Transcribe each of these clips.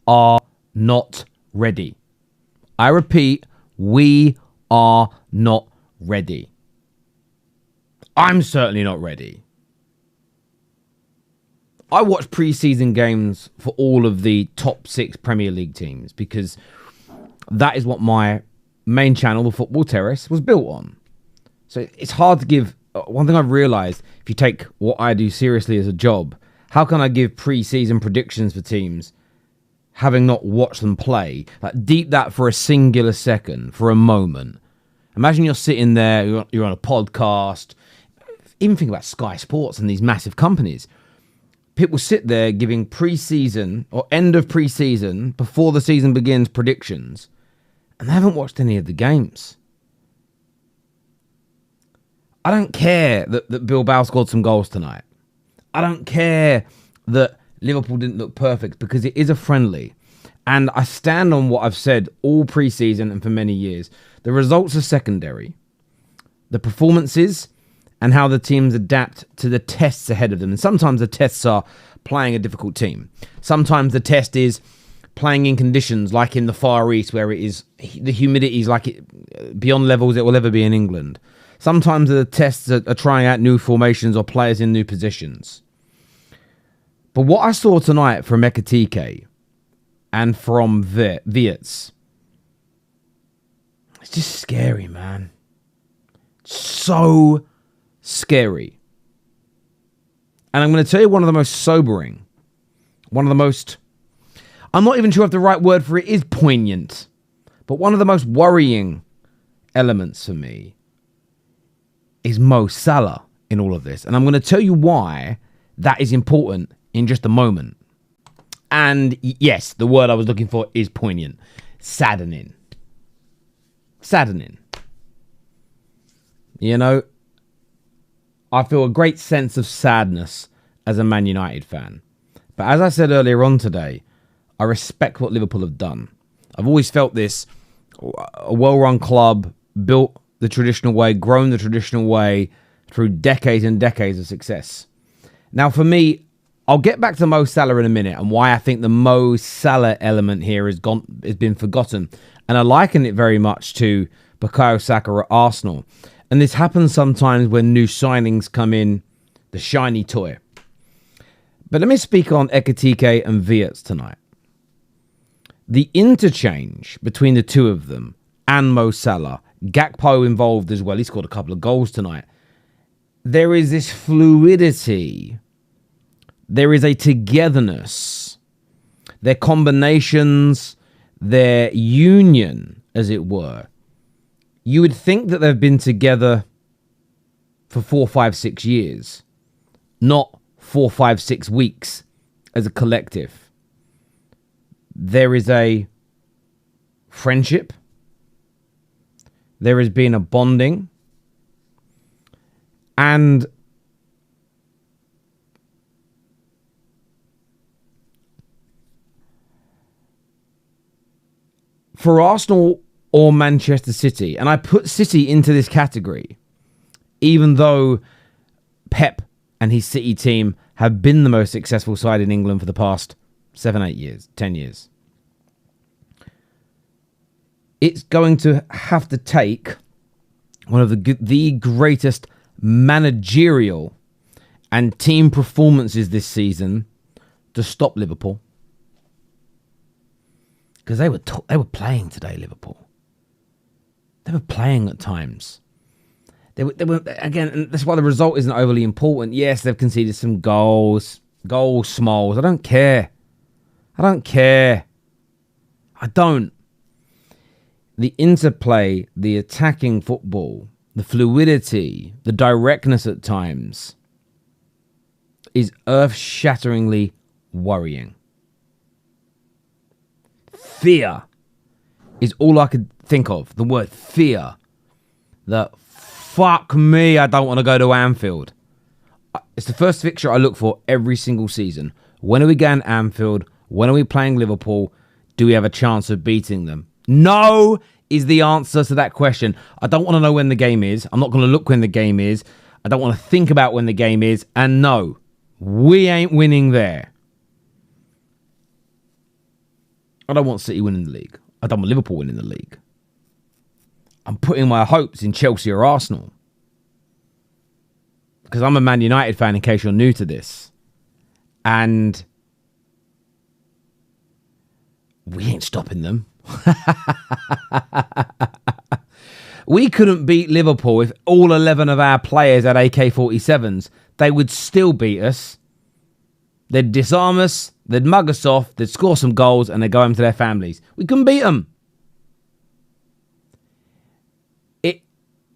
are not ready. I repeat, we are not ready. I'm certainly not ready. I watch preseason games for all of the top 6 Premier League teams because that is what my main channel, the Football Terrace, was built on. So it's hard to give... One thing I've realised, if you take what I do seriously as a job, how can I give pre-season predictions for teams having not watched them play? Like, deep that for a singular second, for a moment. Imagine you're sitting there, you're on a podcast, even think about Sky Sports and these massive companies. People sit there giving pre-season or end of pre-season, before the season begins, predictions, and they haven't watched any of the games. I don't care that Bilbao scored some goals tonight. I don't care that Liverpool didn't look perfect, because it is a friendly. And I stand on what I've said all pre-season and for many years. The results are secondary. The performances and how the teams adapt to the tests ahead of them. And sometimes the tests are playing a difficult team. Sometimes the test is playing in conditions like in the Far East, where it is the humidity is like it, beyond levels it will ever be in England. Sometimes the tests are trying out new formations or players in new positions. But what I saw tonight from Ekitike and from Wirtz, it's just scary, man. So scary. And I'm going to tell you one of the most sobering, one of the most, I'm not even sure if the right word for it is poignant, but one of the most worrying elements for me is Mo Salah in all of this. And I'm going to tell you why that is important in just a moment. And yes, the word I was looking for is poignant. Saddening. Saddening. You know, I feel a great sense of sadness as a Man United fan. But as I said earlier on today, I respect what Liverpool have done. I've always felt this, a well-run club, built the traditional way, grown the traditional way through decades and decades of success. Now, for me, I'll get back to Mo Salah in a minute and why I think the Mo Salah element here has been forgotten. And I liken it very much to Bukayo Saka at Arsenal. And this happens sometimes when new signings come in, the shiny toy. But let me speak on Ekitike and Wirtz tonight. The interchange between the two of them and Mo Salah, Gakpo involved as well, he scored a couple of goals tonight. There is this fluidity. There is a togetherness. Their combinations, their union, as it were. You would think that they've been together for 4, 5, 6 years, not 4, 5, 6 weeks as a collective. There is a friendship. There has been a bonding. And for Arsenal or Manchester City, and I put City into this category, even though Pep and his City team have been the most successful side in England for the past 7, 8 years, 10 years. It's going to have to take one of the greatest managerial and team performances this season to stop Liverpool. Because they were playing today, Liverpool. They were playing at times. They were again, and that's why the result isn't overly important. Yes, they've conceded some goals, smalls. I don't care. I don't. The interplay, the attacking football, the fluidity, the directness at times is earth-shatteringly worrying. Fear is all I could think of. The word fear. That fuck me, I don't want to go to Anfield. It's the first fixture I look for every single season. When are we going to Anfield? When are we playing Liverpool? Do we have a chance of beating them? No is the answer to that question. I don't want to know when the game is. I'm not going to look when the game is. I don't want to think about when the game is. And no, we ain't winning there. I don't want City winning the league. I don't want Liverpool winning the league. I'm putting my hopes in Chelsea or Arsenal. Because I'm a Man United fan, in case you're new to this. And we ain't stopping them. We couldn't beat Liverpool if all 11 of our players had AK-47s. They would still beat us. They'd disarm us, they'd mug us off, they'd score some goals, and they'd go home to their families. We couldn't beat them.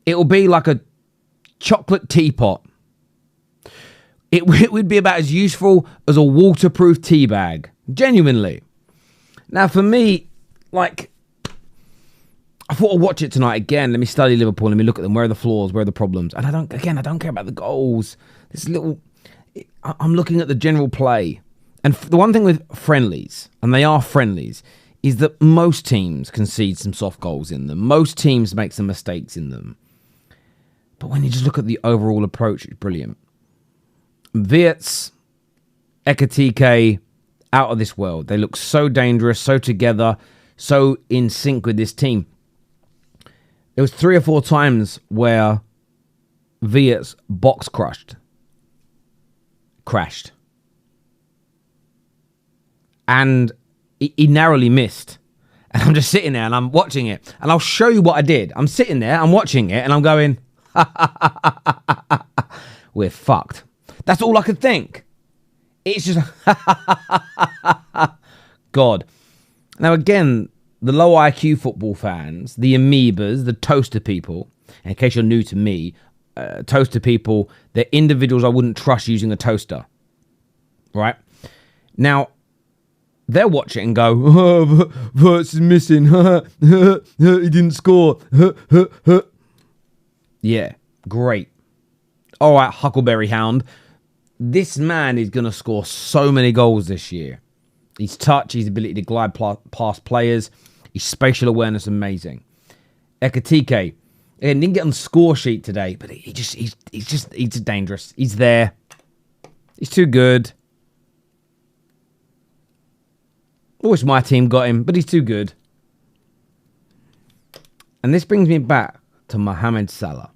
It'll be like a chocolate teapot. It would be about as useful as a waterproof tea bag. Genuinely. Now, for me, like, I thought I'd watch it tonight again. Let me study Liverpool. Let me look at them. Where are the flaws? Where are the problems? And I don't care about the goals. I'm looking at the general play. And the one thing with friendlies, and they are friendlies, is that most teams concede some soft goals in them. Most teams make some mistakes in them. But when you just look at the overall approach, it's brilliant. Wirtz, Ekitike, out of this world. They look so dangerous, so together, so in sync with this team. There was 3 or 4 times where Wirtz box crashed. And he narrowly missed. And I'm just sitting there and I'm watching it. And I'll show you what I did. I'm sitting there, I'm watching it, and I'm going, we're fucked. That's all I could think. It's just, God. Now, again, the low IQ football fans, the amoebas, the toaster people, and in case you're new to me, toaster people, they're individuals I wouldn't trust using a toaster. Right? Now, they'll watch it and go, oh, Wirtz is missing. He didn't score. Yeah, great. All right, Huckleberry Hound. This man is going to score so many goals this year. His touch, his ability to glide past players, his spatial awareness, amazing. Ekitike, again, didn't get on the score sheet today, but he's just dangerous. He's there. He's too good. I wish my team got him, but he's too good. And this brings me back to Mohamed Salah.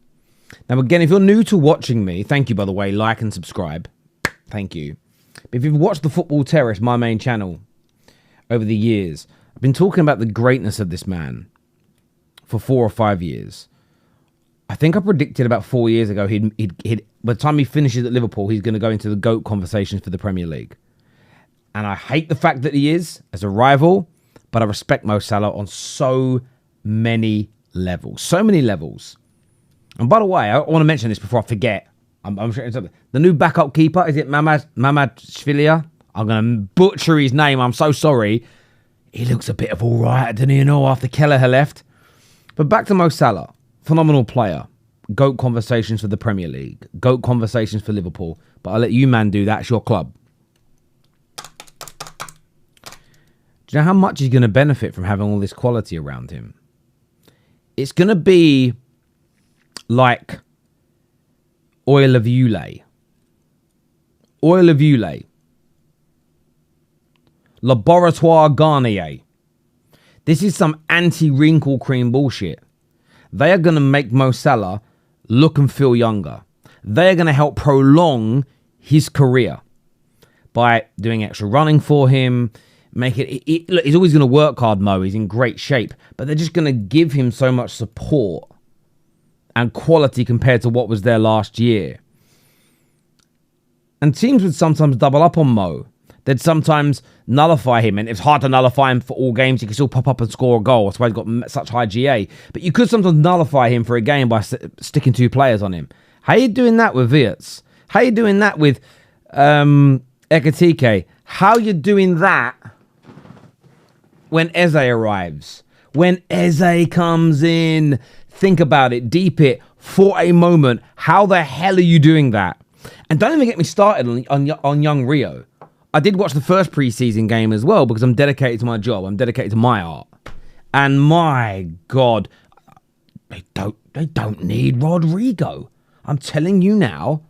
Now, again, if you're new to watching me, thank you, by the way, like and subscribe. Thank you. But if you've watched the Football Terrace, my main channel, over the years, I've been talking about the greatness of this man for 4 or 5 years. I think I predicted about 4 years ago, he'd by the time he finishes at Liverpool, he's going to go into the GOAT conversations for the Premier League. And I hate the fact that he is as a rival, but I respect Mo Salah on so many levels. So many levels. And by the way, I want to mention this before I forget. I'm sure it's the new backup keeper. Is it Mamad Shvilia? I'm going to butcher his name. I'm so sorry. He looks a bit of all right, doesn't he, after Kelleher left. But back to Mo Salah. Phenomenal player. GOAT conversations for the Premier League. GOAT conversations for Liverpool. But I'll let you, man, do that. It's your club. Do you know how much he's going to benefit from having all this quality around him? It's going to be like oil of Ulay. Oil of Ulay. Laboratoire Garnier. This is some anti-wrinkle cream bullshit. They are going to make Mo Salah look and feel younger. They are going to help prolong his career by doing extra running for him. Look, he's always going to work hard, Mo. He's in great shape. But they're just going to give him so much support and quality compared to what was there last year. And teams would sometimes double up on Mo. They'd sometimes nullify him. And it's hard to nullify him for all games. He can still pop up and score a goal. That's why he's got such high GA. But you could sometimes nullify him for a game by sticking 2 players on him. How are you doing that with Wirtz? How are you doing that with Ekitike? How are you doing that when Eze arrives? When Eze comes in, think about it, deep it, for a moment. How the hell are you doing that? And don't even get me started on young Rio. I did watch the first preseason game as well because I'm dedicated to my job. I'm dedicated to my art. And my God, they don't need Rodrigo. I'm telling you now.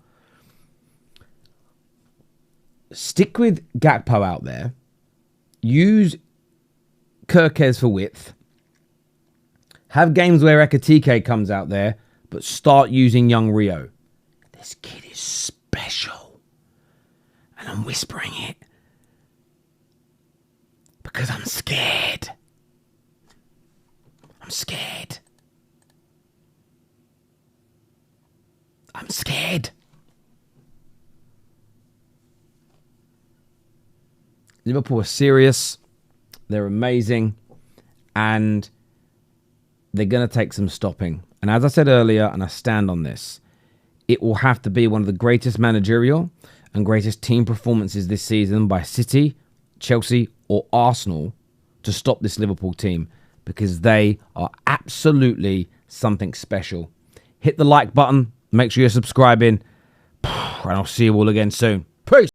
Stick with Gakpo out there. Use Kirkes for width. Have games where Ekitike comes out there, but start using young Rio. This kid is special. And I'm whispering it because I'm scared. I'm scared. I'm scared. Liverpool are serious. They're amazing. And they're going to take some stopping. And as I said earlier, and I stand on this, it will have to be one of the greatest managerial and greatest team performances this season by City, Chelsea, or Arsenal to stop this Liverpool team, because they are absolutely something special. Hit the like button. Make sure you're subscribing. And I'll see you all again soon. Peace.